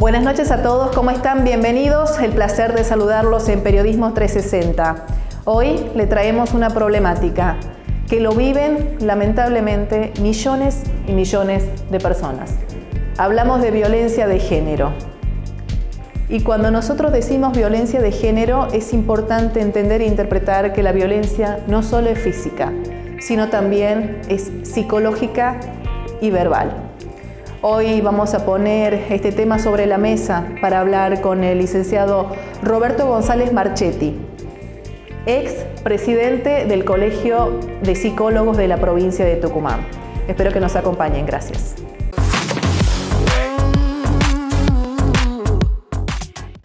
Buenas noches a todos, ¿cómo están? Bienvenidos, el placer de saludarlos en Periodismo 360. Hoy le traemos una problemática que lo viven lamentablemente millones y millones de personas. Hablamos de violencia de género. Y cuando nosotros decimos violencia de género, es importante entender e interpretar que la violencia no solo es física, sino también es psicológica y verbal. Hoy vamos a poner este tema sobre la mesa para hablar con el licenciado Roberto González Marchetti, ex presidente del Colegio de Psicólogos de la provincia de Tucumán. Espero que nos acompañen. Gracias.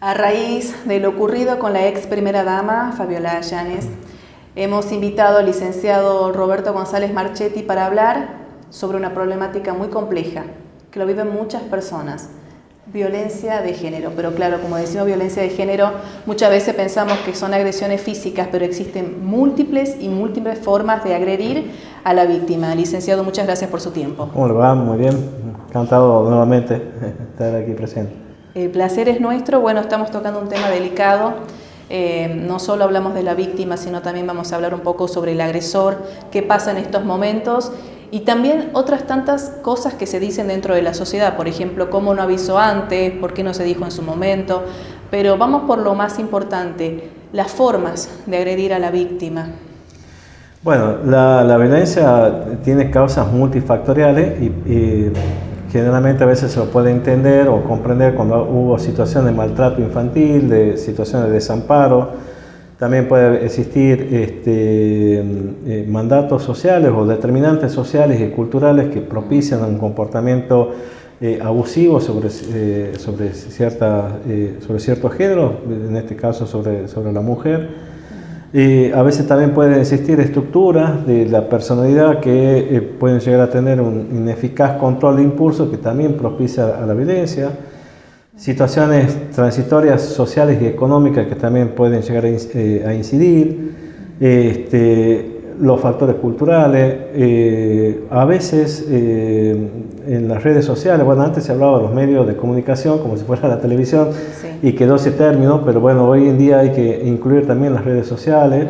A raíz de lo ocurrido con la ex primera dama, Fabiola Yáñez, hemos invitado al licenciado Roberto González Marchetti para hablar sobre una problemática muy compleja que lo viven muchas personas, violencia de género. Pero claro, como decimos violencia de género, muchas veces pensamos que son agresiones físicas, pero existen múltiples formas de agredir a la víctima. Licenciado, muchas gracias por su tiempo. ¿Cómo le va? Muy bien, encantado nuevamente de estar aquí presente. El placer es nuestro. Bueno, estamos tocando un tema delicado. No solo hablamos de la víctima, sino también vamos a hablar un poco sobre el agresor, qué pasa en estos momentos y también otras tantas cosas que se dicen dentro de la sociedad. Por ejemplo, cómo no avisó antes, por qué no se dijo en su momento. Pero vamos por lo más importante, las formas de agredir a la víctima. Bueno, la violencia tiene causas multifactoriales y generalmente a veces se lo puede entender o comprender cuando hubo situaciones de maltrato infantil, de situaciones de desamparo. También puede existir mandatos sociales o determinantes sociales y culturales que propician un comportamiento abusivo sobre ciertos géneros, en este caso sobre la mujer. A veces también pueden existir estructuras de la personalidad que pueden llegar a tener un ineficaz control de impulso que también propicia a la violencia. Situaciones transitorias sociales y económicas que también pueden llegar a incidir. Los factores culturales. A veces en las redes sociales, bueno, antes se hablaba de los medios de comunicación como si fuera la televisión, sí, y quedó ese término, pero bueno, hoy en día hay que incluir también las redes sociales,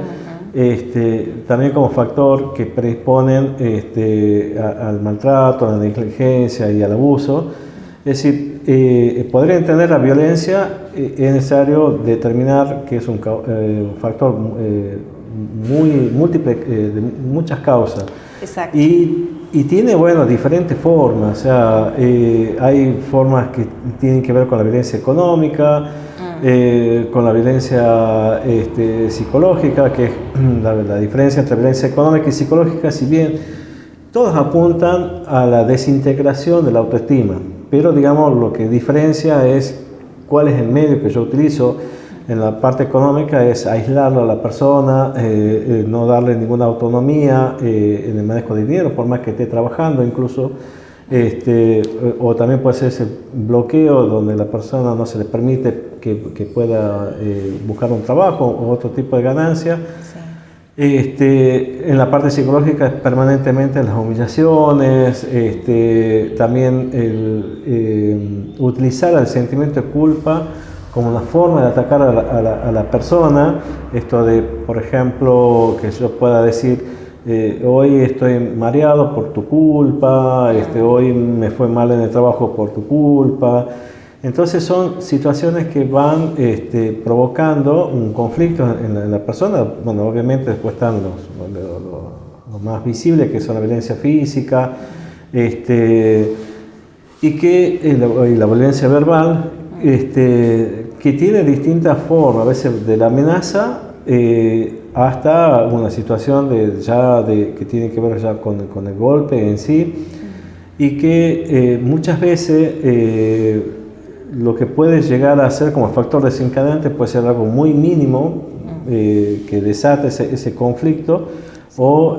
también como factor que predisponen al maltrato, a la negligencia y al abuso. Es decir, poder entender la violencia es necesario determinar que es un factor muy múltiple, de muchas causas. Exacto. Y tiene, bueno, diferentes formas. O sea, hay formas que tienen que ver con la violencia económica, con la violencia psicológica, que es la diferencia entre violencia económica y psicológica, si bien todas apuntan a la desintegración de la autoestima, pero digamos lo que diferencia es cuál es el medio que yo utilizo. En la parte económica es aislarlo a la persona, no darle ninguna autonomía en el manejo de dinero, por más que esté trabajando incluso. O también puede ser ese bloqueo donde la persona no se le permite que pueda buscar un trabajo o otro tipo de ganancia. Sí. En la parte psicológica es permanentemente las humillaciones, también utilizar el sentimiento de culpa como una forma de atacar a la persona. Esto de, por ejemplo, que yo pueda decir, hoy estoy mareado por tu culpa, hoy me fue mal en el trabajo por tu culpa. Entonces son situaciones que van provocando un conflicto en la persona. Bueno, obviamente después están los más visibles, que son la violencia física, y la violencia verbal, que tiene distintas formas, a veces de la amenaza hasta una situación que tiene que ver ya con el golpe en sí, y que muchas veces lo que puede llegar a ser como factor desencadenante puede ser algo muy mínimo que desate ese conflicto, o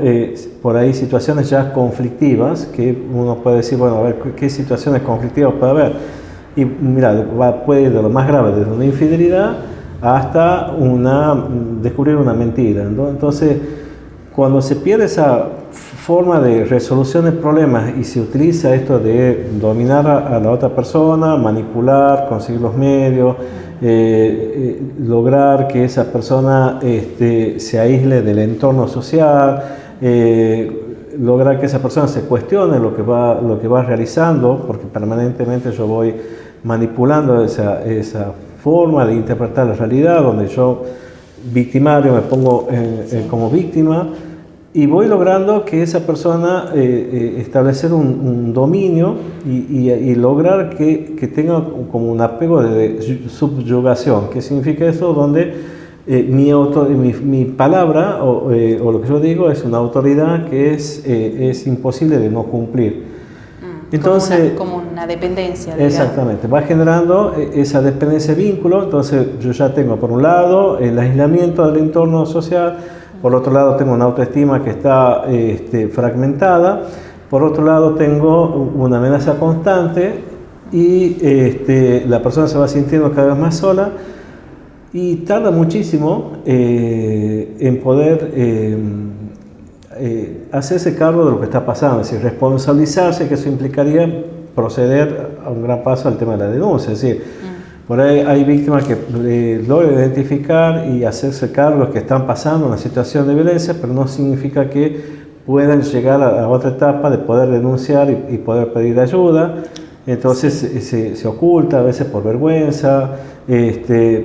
por ahí situaciones ya conflictivas que uno puede decir, bueno, a ver, ¿qué situaciones conflictivas puede haber? Y mira, puede ir de lo más grave, desde una infidelidad hasta descubrir una mentira, ¿no? Entonces, cuando se pierde esa forma de resolución de problemas y se utiliza esto de dominar a la otra persona, manipular, conseguir los medios, lograr que esa persona se aísle del entorno social, lograr que esa persona se cuestione lo que va realizando, porque permanentemente yo voy manipulando esa forma de interpretar la realidad, donde yo, victimario, me pongo como víctima, y voy logrando que esa persona establecer un dominio y lograr que tenga como un apego de subyugación. ¿Qué significa eso? Donde mi palabra o lo que yo digo es una autoridad que es imposible de no cumplir. Entonces, como una dependencia. Digamos. Exactamente, va generando esa dependencia de vínculo. Entonces yo ya tengo por un lado el aislamiento del entorno social, por otro lado tengo una autoestima que está fragmentada, por otro lado tengo una amenaza constante y la persona se va sintiendo cada vez más sola y tarda muchísimo en poder hacerse cargo de lo que está pasando, es decir, responsabilizarse, que eso implicaría proceder a un gran paso al tema de la denuncia. Es decir, por ahí hay víctimas que logran identificar y hacerse cargo de que están pasando una situación de violencia, pero no significa que puedan llegar a otra etapa de poder denunciar y poder pedir ayuda. Entonces se oculta a veces por vergüenza,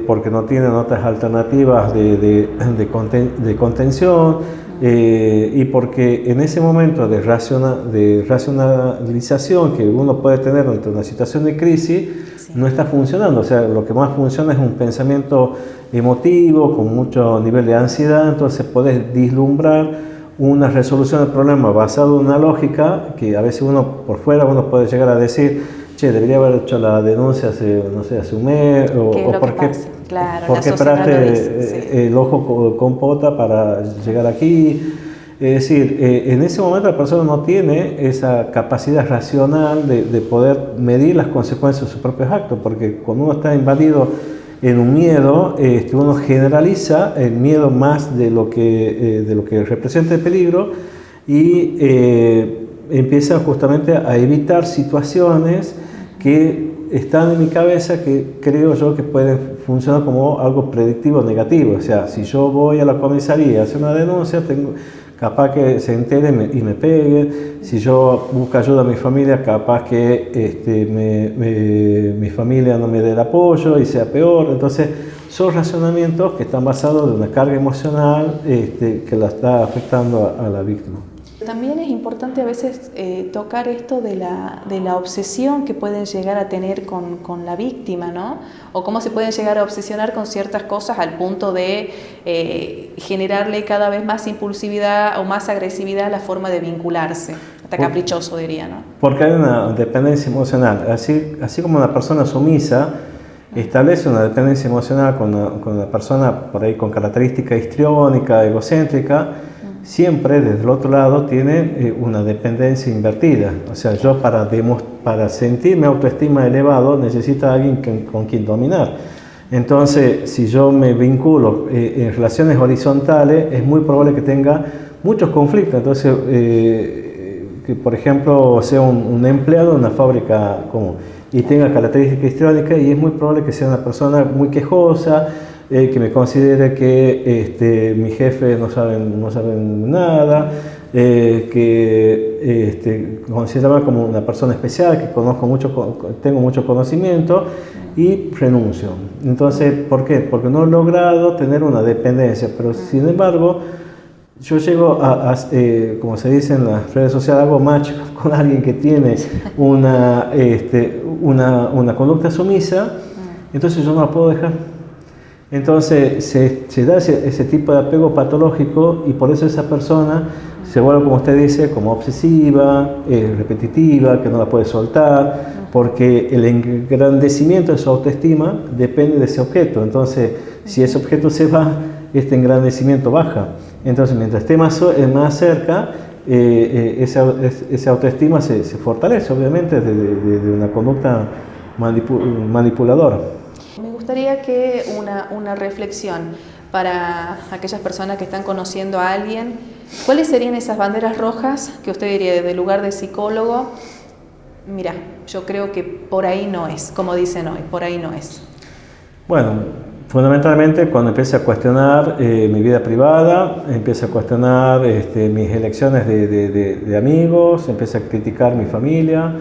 porque no tienen otras alternativas de contención, y porque en ese momento de racionalización que uno puede tener ante una situación de crisis, no está funcionando. O sea, lo que más funciona es un pensamiento emotivo, con mucho nivel de ansiedad. Entonces podés vislumbrar una resolución del problema basada en una lógica que a veces por fuera uno puede llegar a decir, che, debería haber hecho la denuncia hace un mes, o por qué esperaste el ojo con pota para llegar aquí. Es decir, en ese momento la persona no tiene esa capacidad racional de poder medir las consecuencias de sus propios actos, porque cuando uno está invadido en un miedo, uno generaliza el miedo más de lo que representa el peligro y empieza justamente a evitar situaciones que están en mi cabeza que creo yo que pueden funcionar como algo predictivo negativo. O sea, si yo voy a la comisaría a hacer una denuncia, capaz que se entere y me pegue. Si yo busco ayuda a mi familia, capaz que mi familia no me dé el apoyo y sea peor. Entonces, son razonamientos que están basados en una carga emocional que la está afectando a la víctima. También es importante a veces tocar esto de la obsesión que pueden llegar a tener con la víctima, ¿no? O cómo se pueden llegar a obsesionar con ciertas cosas al punto de generarle cada vez más impulsividad o más agresividad a la forma de vincularse, hasta caprichoso diría, ¿no? Porque hay una dependencia emocional, así como una persona sumisa establece una dependencia emocional con una persona por ahí con característica histriónica, egocéntrica, siempre desde el otro lado tiene una dependencia invertida. O sea, yo para sentirme autoestima elevado necesito a alguien con quien dominar. Entonces, si yo me vinculo en relaciones horizontales, es muy probable que tenga muchos conflictos. Entonces, que por ejemplo sea un empleado de una fábrica y tenga características histriónicas, y es muy probable que sea una persona muy quejosa, que me considere que mi jefe no saben nada, que considerarme como una persona especial, que tengo mucho conocimiento y renuncio. Entonces, ¿por qué? Porque no he logrado tener una dependencia, pero sin embargo, yo llego como se dice en las redes sociales, hago match con alguien que tiene una conducta sumisa, entonces yo no la puedo dejar. Entonces se da ese tipo de apego patológico y por eso esa persona se vuelve, como usted dice, como obsesiva, repetitiva, que no la puede soltar, porque el engrandecimiento de su autoestima depende de ese objeto. Entonces, si ese objeto se va, este engrandecimiento baja. Entonces, mientras esté más cerca, esa autoestima se fortalece, obviamente, de una conducta manipuladora. Me gustaría que una reflexión para aquellas personas que están conociendo a alguien ¿Cuáles serían esas banderas rojas que usted diría desde el lugar de psicólogo? Mira, yo creo que por ahí no es, como dicen hoy, por ahí no es. Bueno, fundamentalmente cuando empiece a cuestionar mi vida privada, empieza a cuestionar mis elecciones de amigos, empieza a criticar mi familia,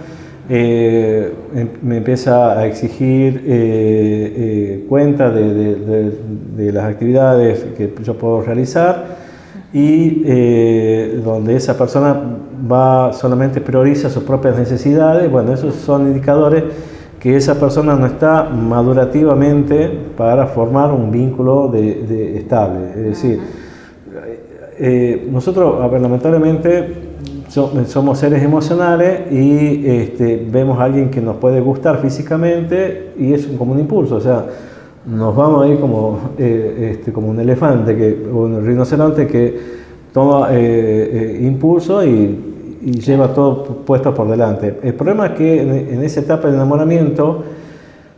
me empieza a exigir cuenta de las actividades que yo puedo realizar y donde esa persona solamente prioriza sus propias necesidades. Bueno, esos son indicadores que esa persona no está madurativamente para formar un vínculo estable. Es decir, nosotros, lamentablemente, somos seres emocionales y vemos a alguien que nos puede gustar físicamente y es como un impulso, o sea, nos vamos ahí como un elefante o un rinoceronte que toma impulso y lleva todo puesto por delante. El problema es que en esa etapa de enamoramiento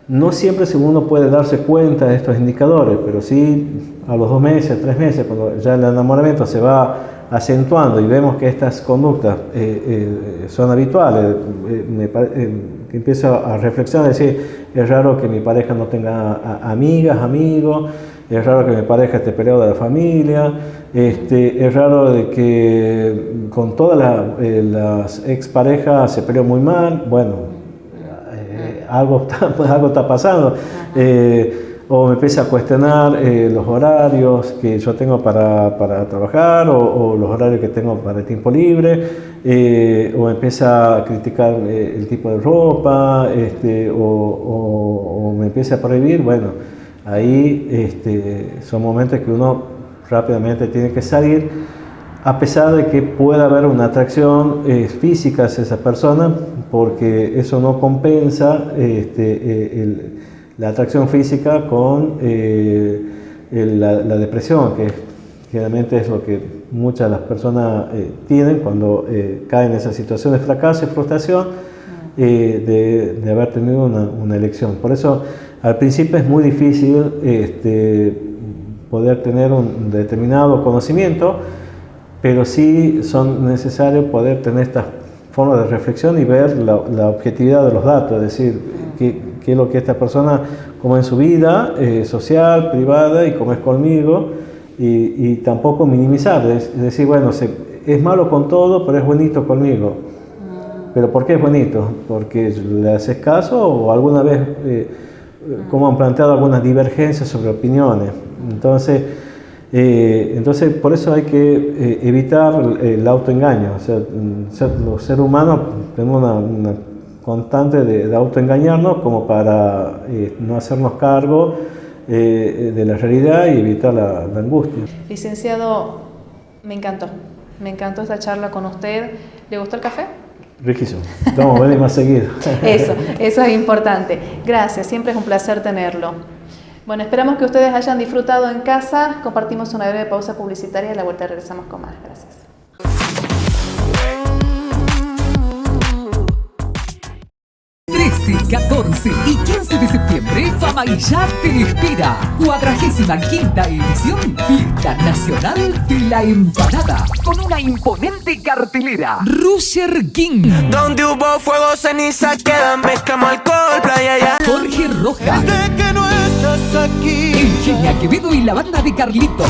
no siempre uno puede darse cuenta de estos indicadores, pero sí a los 2 meses, 3 meses, cuando ya el enamoramiento se va acentuando y vemos que estas conductas son habituales, que empiezo a reflexionar, decir, es raro que mi pareja no tenga amigas, amigos, es raro que mi pareja esté peleado de la familia, es raro de que con todas las exparejas se peleó muy mal, bueno, algo está pasando. O me empieza a cuestionar los horarios que yo tengo para trabajar o los horarios que tengo para el tiempo libre, o empieza a criticar el tipo de ropa, o me empieza a prohibir. Bueno, ahí son momentos que uno rápidamente tiene que salir, a pesar de que pueda haber una atracción física hacia esa persona, porque eso no compensa la atracción física con la depresión, que generalmente es lo que muchas de las personas tienen cuando caen en esa situación de fracaso y frustración de haber tenido una elección. Por eso al principio es muy difícil poder tener un determinado conocimiento, pero sí son necesarios poder tener estas formas de reflexión y ver la objetividad de los datos, es decir, qué es lo que esta persona, como en su vida social, privada y como es conmigo, y tampoco minimizar, es decir, bueno, es malo con todo, pero es bonito conmigo. ¿Pero por qué es bonito? ¿Porque le haces caso o alguna vez como han planteado algunas divergencias sobre opiniones? Entonces por eso hay que evitar el autoengaño. O sea, los seres humanos tenemos una constante de autoengañarnos como para no hacernos cargo de la realidad y evitar la angustia. Licenciado, me encantó esta charla con usted. ¿Le gustó el café? Riquísimo. Vamos a venir más seguido. Eso es importante. Gracias, siempre es un placer tenerlo. Bueno, esperamos que ustedes hayan disfrutado en casa. Compartimos una breve pausa publicitaria y a la vuelta regresamos con más. Gracias. 13, 14 y 15 de septiembre, Famaillá te espera. 45ª edición, Fiesta Nacional de la Empanada. Con una imponente cartelera. Roger King. Donde hubo fuego, ceniza quedan, mezclamos alcohol, playa ya. Jorge Rojas. Desde que no estás aquí. Eugenia Quevedo y la banda de Carlitos.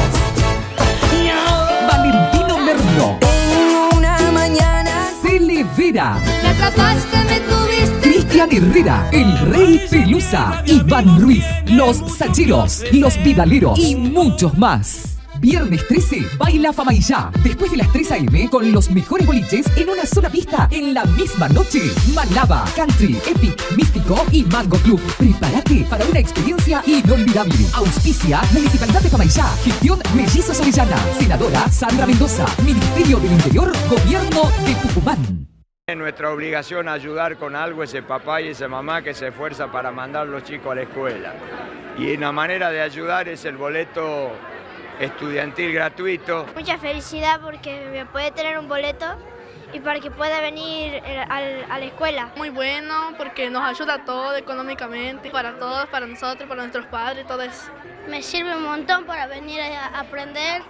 Valentino Merlo. En una mañana Cele Vera. me atrapaste, me tuviste. Cristian Herrera, el Rey Pelusa, Iván Ruiz, los Sacheros, los Vidaleros y muchos más. Viernes 13, baila Famaillá. Después de las 3 AM, con los mejores boliches en una sola pista en la misma noche. Malava, Country, Epic, Místico y Mango Club. Prepárate para una experiencia inolvidable. Auspicia Municipalidad de Famaillá. Gestión Mellizos Orellana. Senadora Sandra Mendoza. Ministerio del Interior, Gobierno de Tucumán. Es nuestra obligación ayudar con algo ese papá y esa mamá que se esfuerza para mandar a los chicos a la escuela. Y una manera de ayudar es el boleto estudiantil gratuito. Mucha felicidad porque me puede tener un boleto y para que pueda venir a la escuela. Muy bueno porque nos ayuda todo económicamente, para todos, para nosotros, para nuestros padres, todo eso. Me sirve un montón para venir a aprender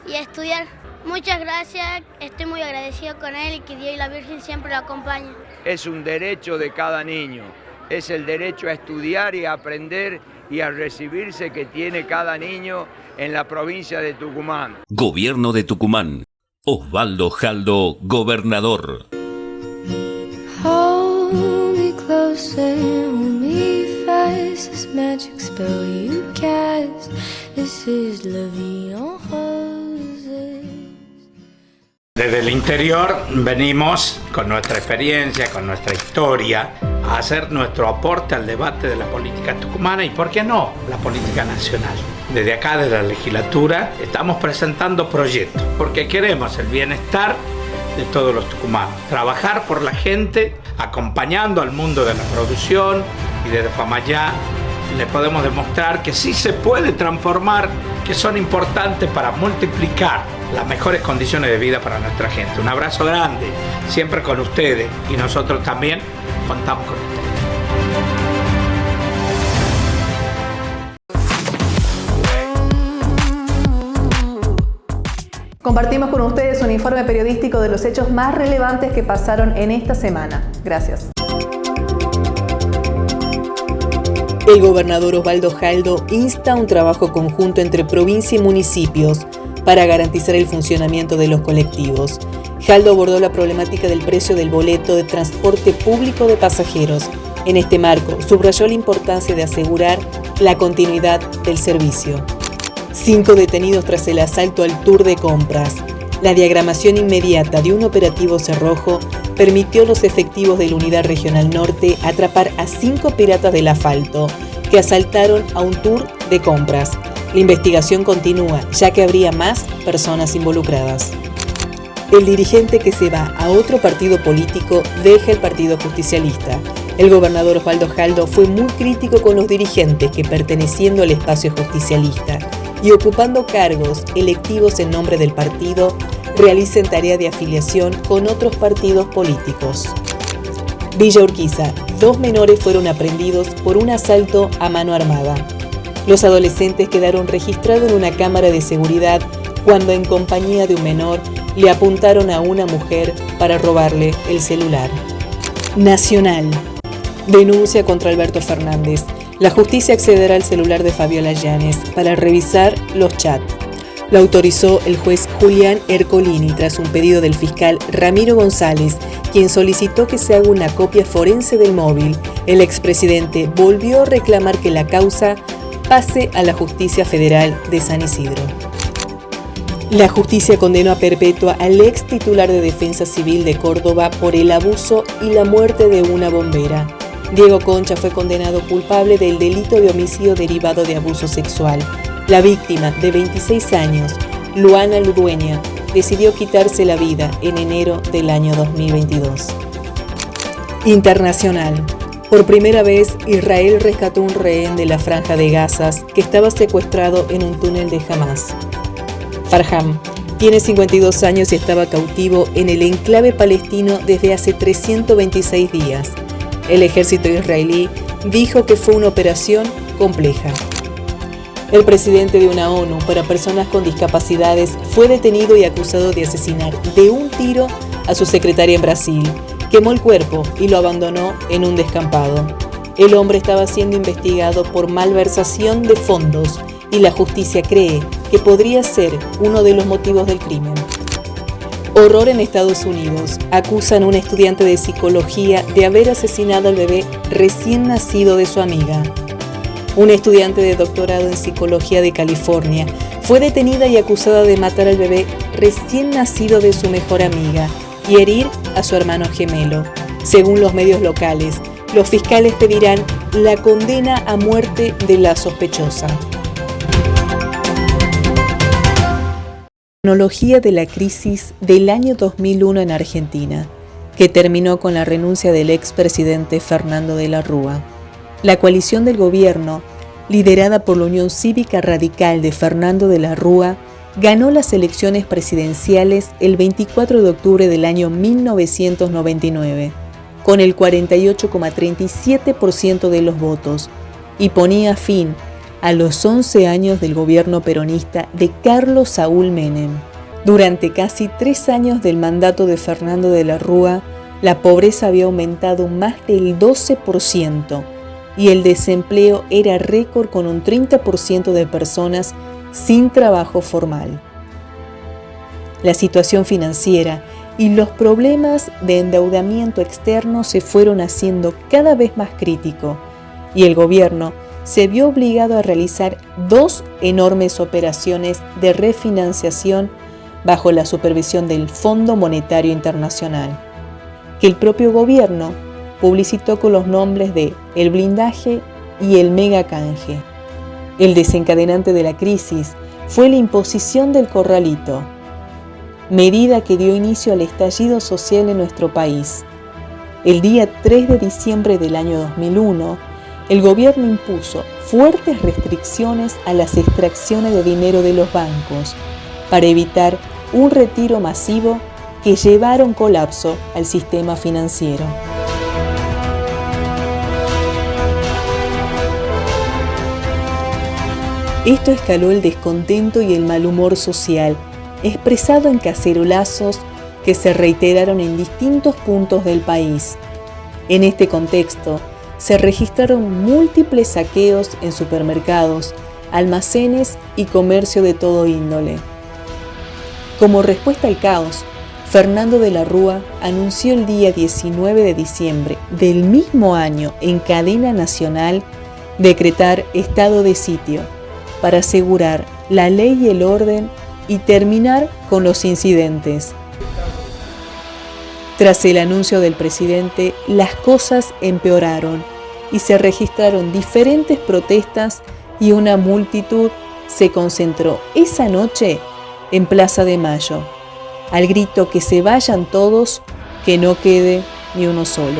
y a estudiar Muchas gracias, estoy muy agradecido con él y que Dios y la Virgen siempre lo acompañen. Es un derecho de cada niño, es el derecho a estudiar y a aprender y a recibirse que tiene cada niño en la provincia de Tucumán. Gobierno de Tucumán. Osvaldo Jaldo, gobernador. Hold me closer, hold me fast. This magic spell you cast. This is la vie en roses. Desde el interior venimos con nuestra experiencia, con nuestra historia, a hacer nuestro aporte al debate de la política tucumana y, ¿por qué no?, la política nacional. Desde acá, desde la legislatura, estamos presentando proyectos porque queremos el bienestar de todos los tucumanos. Trabajar por la gente, acompañando al mundo de la producción, y desde Famayá le podemos demostrar que sí se puede transformar, que son importantes para multiplicar las mejores condiciones de vida para nuestra gente. Un abrazo grande, siempre con ustedes, y nosotros también contamos con ustedes. Compartimos con ustedes un informe periodístico de los hechos más relevantes que pasaron en esta semana. Gracias. El gobernador Osvaldo Jaldo insta a un trabajo conjunto entre provincia y municipios para garantizar el funcionamiento de los colectivos. Jaldo abordó la problemática del precio del boleto de transporte público de pasajeros. En este marco, subrayó la importancia de asegurar la continuidad del servicio. 5 detenidos tras el asalto al tour de compras. La diagramación inmediata de un operativo cerrojo permitió a los efectivos de la Unidad Regional Norte atrapar a 5 piratas del asfalto que asaltaron a un tour de compras. La investigación continúa, ya que habría más personas involucradas. El dirigente que se va a otro partido político deja el Partido Justicialista. El gobernador Osvaldo Jaldo fue muy crítico con los dirigentes que, perteneciendo al espacio justicialista y ocupando cargos electivos en nombre del partido, realicen tarea de afiliación con otros partidos políticos. Villa Urquiza, 2 menores fueron aprehendidos por un asalto a mano armada. Los adolescentes quedaron registrados en una cámara de seguridad cuando, en compañía de un menor, le apuntaron a una mujer para robarle el celular. Nacional. Denuncia contra Alberto Fernández. La justicia accederá al celular de Fabiola Llanes para revisar los chats. Lo autorizó el juez Julián Ercolini tras un pedido del fiscal Ramiro González, quien solicitó que se haga una copia forense del móvil. El expresidente volvió a reclamar que la causa pase a la Justicia Federal de San Isidro. La justicia condenó a perpetua al ex titular de Defensa Civil de Córdoba por el abuso y la muerte de una bombera. Diego Concha fue condenado culpable del delito de homicidio derivado de abuso sexual. La víctima, de 26 años, Luana Ludueña, decidió quitarse la vida en enero del año 2022. Internacional. Por primera vez, Israel rescató un rehén de la Franja de Gaza que estaba secuestrado en un túnel de Hamás. Farham tiene 52 años y estaba cautivo en el enclave palestino desde hace 326 días. El ejército israelí dijo que fue una operación compleja. El presidente de una ONU para personas con discapacidades fue detenido y acusado de asesinar de un tiro a su secretaria en Brasil. Quemó el cuerpo y lo abandonó en un descampado. El hombre estaba siendo investigado por malversación de fondos y la justicia cree que podría ser uno de los motivos del crimen. Horror en Estados Unidos. Acusan a un estudiante de psicología de haber asesinado al bebé recién nacido de su amiga. Una estudiante de doctorado en psicología de California fue detenida y acusada de matar al bebé recién nacido de su mejor amiga y herir a su hermano gemelo. Según los medios locales, los fiscales pedirán la condena a muerte de la sospechosa. Cronología de la crisis del año 2001 en Argentina, que terminó con la renuncia del expresidente Fernando de la Rúa. La coalición del gobierno, liderada por la Unión Cívica Radical de Fernando de la Rúa, ganó las elecciones presidenciales el 24 de octubre del año 1999, con el 48,37% de los votos, y ponía fin a los 11 años del gobierno peronista de Carlos Saúl Menem. Durante casi 3 años del mandato de Fernando de la Rúa, la pobreza había aumentado más del 12% y el desempleo era récord con un 30% de personas sin trabajo formal. La situación financiera y los problemas de endeudamiento externo se fueron haciendo cada vez más críticos y el gobierno se vio obligado a realizar 2 enormes operaciones de refinanciación bajo la supervisión del Fondo Monetario Internacional, que el propio gobierno publicitó con los nombres de el blindaje y el mega canje. El desencadenante de la crisis fue la imposición del corralito, medida que dio inicio al estallido social en nuestro país. El día 3 de diciembre del año 2001, el gobierno impuso fuertes restricciones a las extracciones de dinero de los bancos para evitar un retiro masivo que llevaron colapso al sistema financiero. Esto escaló el descontento y el mal humor social, expresado en cacerolazos que se reiteraron en distintos puntos del país. En este contexto, se registraron múltiples saqueos en supermercados, almacenes y comercio de todo índole. Como respuesta al caos, Fernando de la Rúa anunció el día 19 de diciembre del mismo año en cadena nacional decretar estado de sitio para asegurar la ley y el orden y terminar con los incidentes. Tras el anuncio del presidente, las cosas empeoraron y se registraron diferentes protestas y una multitud se concentró esa noche en Plaza de Mayo, al grito que se vayan todos, que no quede ni uno solo.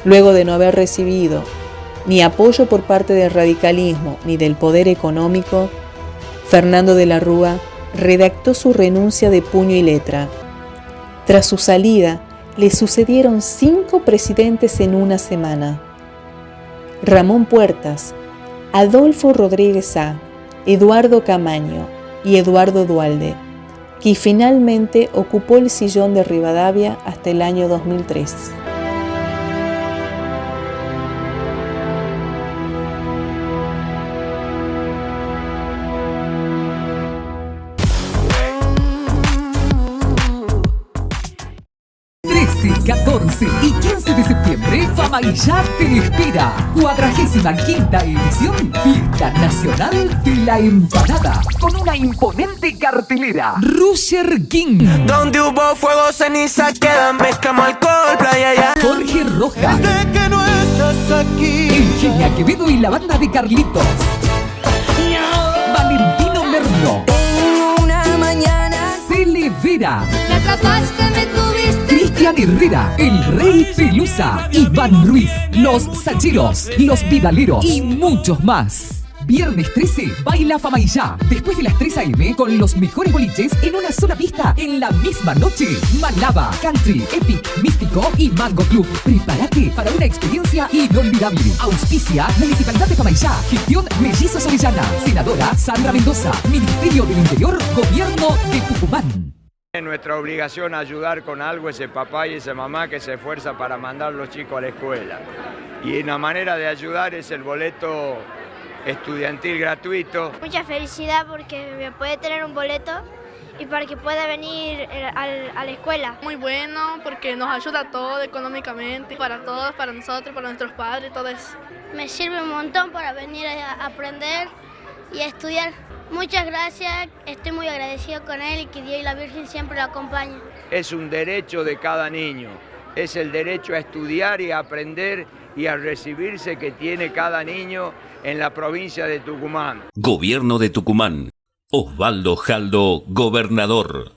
Luego de no haber recibido ni apoyo por parte del radicalismo ni del poder económico, Fernando de la Rúa redactó su renuncia de puño y letra. Tras su salida, le sucedieron 5 presidentes en una semana: Ramón Puertas, Adolfo Rodríguez Sá, Eduardo Camaño y Eduardo Duhalde, que finalmente ocupó el sillón de Rivadavia hasta el año 2003. El 14 y 15 de septiembre, Famaillá te espera. 45ª edición, Fiesta Nacional de la Empanada, con una imponente cartelera. Roger King, Donde hubo fuego, ceniza quedan, mezclamos alcohol, playa ya. Jorge Rojas, Desde que no estás aquí, Eugenia Quevedo y la banda de Carlitos, Valentino Merlo, Una mañana Cele Vera, me atrapaste, me tuviste. Cristian Herrera, el Rey Pelusa, Iván Ruiz, los Sacheros, los Vidaleros y muchos más. Viernes 13, baila Famaillá. Después de las 3 a.m. con los mejores boliches en una sola pista en la misma noche. Malava, Country, Epic, Místico y Mango Club. Prepárate para una experiencia inolvidable. Auspicia Municipalidad de Famaillá. Gestión Mellizos Orellana. Senadora Sandra Mendoza. Ministerio del Interior, Gobierno de Tucumán. Es nuestra obligación ayudar con algo a ese papá y esa mamá que se esfuerza para mandar a los chicos a la escuela. Y una manera de ayudar es el boleto estudiantil gratuito. Mucha felicidad porque me puede tener un boleto y para que pueda venir a la escuela. Muy bueno porque nos ayuda todo económicamente, para todos, para nosotros, para nuestros padres, todo eso. Me sirve un montón para venir a aprender y a estudiar. Muchas gracias, estoy muy agradecido con él y que Dios y la Virgen siempre lo acompañen. Es un derecho de cada niño, es el derecho a estudiar y a aprender y a recibirse que tiene cada niño en la provincia de Tucumán. Gobierno de Tucumán. Osvaldo Jaldo, gobernador.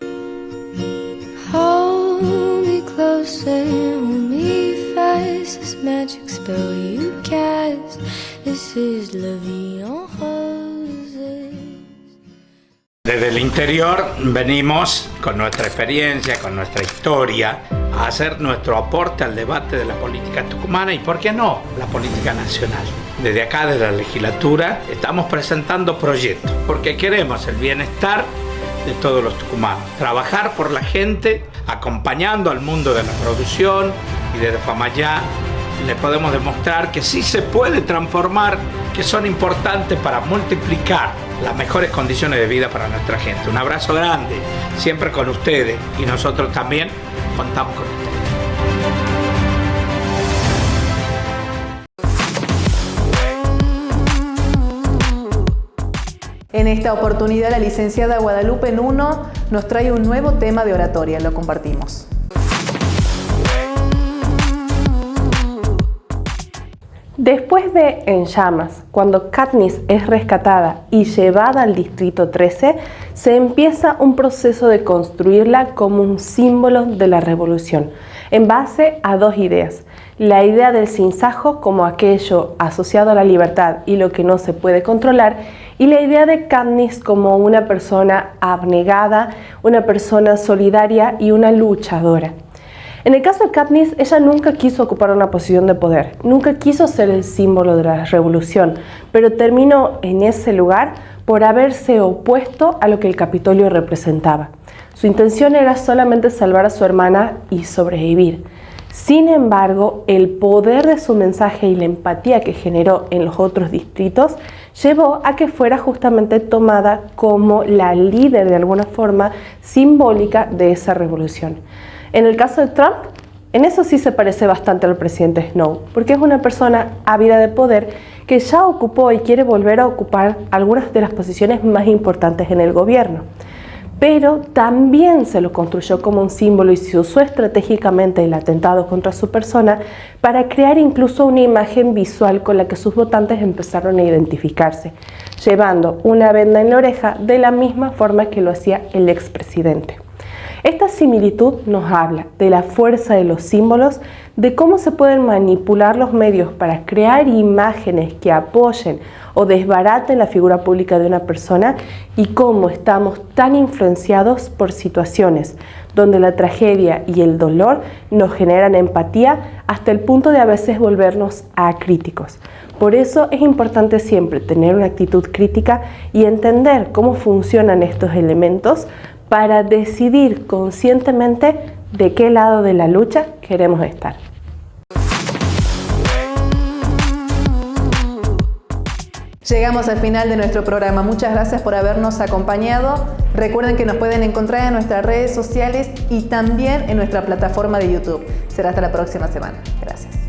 Hold me closer, hold me fast. This magic spell you cast. This is la vie en rose. Desde el interior venimos con nuestra experiencia, con nuestra historia, a hacer nuestro aporte al debate de la política tucumana y, ¿por qué no?, la política nacional. Desde acá, desde la legislatura, estamos presentando proyectos porque queremos el bienestar de todos los tucumanos. Trabajar por la gente, acompañando al mundo de la producción, y desde Famayá le podemos demostrar que sí se puede transformar, que son importantes para multiplicar las mejores condiciones de vida para nuestra gente. Un abrazo grande, siempre con ustedes, y nosotros también contamos con ustedes. En esta oportunidad, la licenciada Guadalupe Nuno nos trae un nuevo tema de oratoria. Lo compartimos. Después de En Llamas, cuando Katniss es rescatada y llevada al Distrito 13, se empieza un proceso de construirla como un símbolo de la revolución, en base a dos ideas. La idea del sinsajo como aquello asociado a la libertad y lo que no se puede controlar, y la idea de Katniss como una persona abnegada, una persona solidaria y una luchadora. En el caso de Katniss, ella nunca quiso ocupar una posición de poder, nunca quiso ser el símbolo de la revolución, pero terminó en ese lugar por haberse opuesto a lo que el Capitolio representaba. Su intención era solamente salvar a su hermana y sobrevivir. Sin embargo, el poder de su mensaje y la empatía que generó en los otros distritos llevó a que fuera justamente tomada como la líder de alguna forma simbólica de esa revolución. En el caso de Trump, en eso sí se parece bastante al presidente Snow, porque es una persona ávida de poder que ya ocupó y quiere volver a ocupar algunas de las posiciones más importantes en el gobierno. Pero también se lo construyó como un símbolo y se usó estratégicamente el atentado contra su persona para crear incluso una imagen visual con la que sus votantes empezaron a identificarse, llevando una venda en la oreja de la misma forma que lo hacía el expresidente. Esta similitud nos habla de la fuerza de los símbolos, de cómo se pueden manipular los medios para crear imágenes que apoyen o desbaraten la figura pública de una persona, y cómo estamos tan influenciados por situaciones donde la tragedia y el dolor nos generan empatía hasta el punto de a veces volvernos acríticos. Por eso es importante siempre tener una actitud crítica y entender cómo funcionan estos elementos para decidir conscientemente de qué lado de la lucha queremos estar. Llegamos al final de nuestro programa. Muchas gracias por habernos acompañado. Recuerden que nos pueden encontrar en nuestras redes sociales y también en nuestra plataforma de YouTube. Será hasta la próxima semana. Gracias.